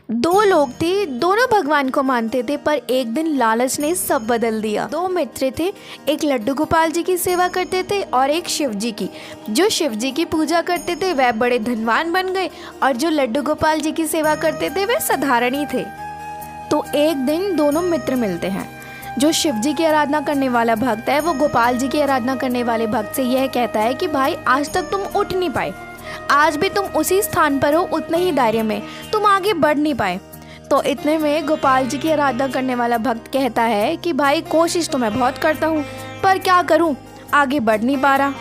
दो लोग थे, दोनों भगवान को मानते थे, पर एक दिन लालच ने सब बदल दिया। दो मित्र थे, एक लड्डू गोपाल जी की सेवा करते थे और एक शिव जी की। जो शिव जी की पूजा करते थे वह बड़े धनवान बन गए और जो लड्डू गोपाल जी की सेवा करते थे वह साधारण ही थे। तो एक दिन दोनों मित्र मिलते हैं। जो शिव जी की आराधना करने वाला भक्त है वो गोपाल जी की आराधना करने वाले भक्त से यह कहता है कि भाई आज तक तुम उठ नहीं पाए, आज भी तुम उसी स्थान पर हो, उतने ही दायरे में, तुम आगे बढ़ नहीं पाए। तो इतने में गोपाल जी की आराधना करने वाला भक्त कहता है कि भाई कोशिश तो मैं बहुत करता हूँ, पर क्या करूँ, आगे बढ़ नहीं पा रहा।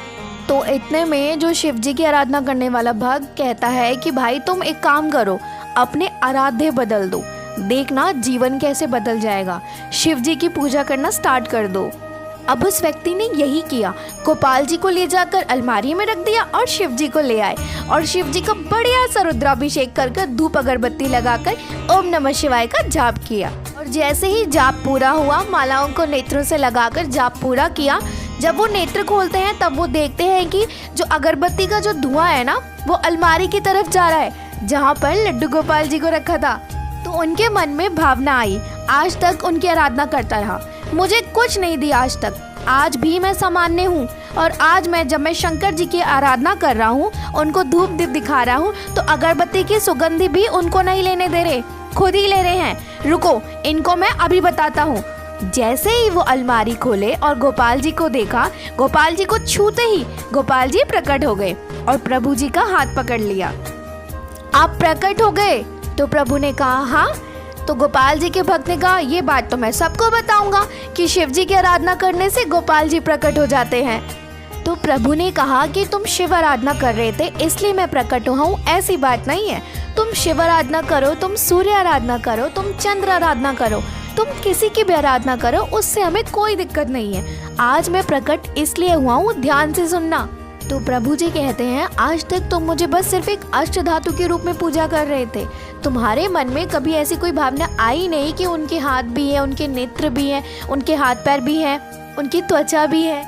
तो इतने में जो शिव जी की आराधना करने वाला भक्त कहता है कि भाई तुम एक काम करो, अपने आराध्य बदल दो, देखना जीवन कैसे बदल जाएगा, शिव जी की पूजा करना स्टार्ट कर दो। अब उस व्यक्ति ने यही किया, गोपाल जी को ले जाकर अलमारी में रख दिया और शिव जी को ले आए और शिव जी का बढ़िया सा रुद्राभिषेक कर धूप अगरबत्ती लगाकर ओम नमः शिवाय का जाप किया। और जैसे ही जाप पूरा हुआ, मालाओं को नेत्रों से लगाकर जाप पूरा किया। जब वो नेत्र खोलते हैं तब वो देखते हैं कि जो अगरबत्ती का जो धुआं है ना, वो अलमारी की तरफ जा रहा है जहाँ पर लड्डू गोपाल जी को रखा था। तो उनके मन में भावना आई, आज तक उनकी आराधना करता रहा, मुझे कुछ नहीं दिया आज तक, आज भी मैं सामान्य हूँ और आज जब मैं शंकर जी की आराधना कर रहा हूँ, उनको धूप दीप दिखा रहा हूँ, तो अगरबत्ती की सुगंधी भी उनको नहीं लेने दे रहे, खुद ही ले रहे हैं। रुको, इनको मैं अभी बताता हूँ। जैसे ही वो अलमारी खोले और गोपाल जी को देखा, गोपाल जी को छूते ही गोपाल जी प्रकट हो गए और प्रभु जी का हाथ पकड़ लिया। आप प्रकट हो गए? तो प्रभु ने कहा हाँ। तो गोपाल जी के भक्त ने कहा ये बात तो मैं सबको बताऊंगा कि शिव जी की आराधना करने से गोपाल जी प्रकट हो जाते हैं। तो प्रभु ने कहा कि तुम शिव आराधना कर रहे थे इसलिए मैं प्रकट हुआ हूँ, ऐसी बात नहीं है। तुम शिव आराधना करो, तुम सूर्य आराधना करो, तुम चंद्र आराधना करो, तुम किसी की भी आराधना करो, उससे हमें कोई दिक्कत नहीं है। आज मैं प्रकट इसलिए हुआ हूँ, ध्यान से सुनना। तो प्रभु जी कहते हैं आज तक तुम मुझे बस सिर्फ एक अष्ट धातु के रूप में पूजा कर रहे थे, तुम्हारे मन में कभी ऐसी कोई भावना आई नहीं कि उनके हाथ भी है, उनके नेत्र भी हैं, उनके हाथ पैर भी हैं, उनकी त्वचा भी है।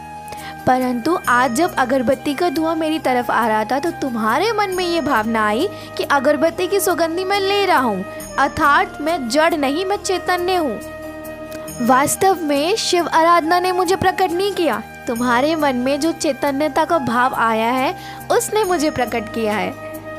परंतु आज जब अगरबत्ती का धुआं मेरी तरफ आ रहा था तो तुम्हारे मन में ये भावना आई कि अगरबत्ती की सुगंधी मैं ले रहा हूँ, अर्थात मैं जड़ नहीं, मैं चैतन्य हूँ। वास्तव में शिव आराधना ने मुझे प्रकट नहीं किया, तुम्हारे मन में जो चैतन्यता का भाव आया है उसने मुझे प्रकट किया है।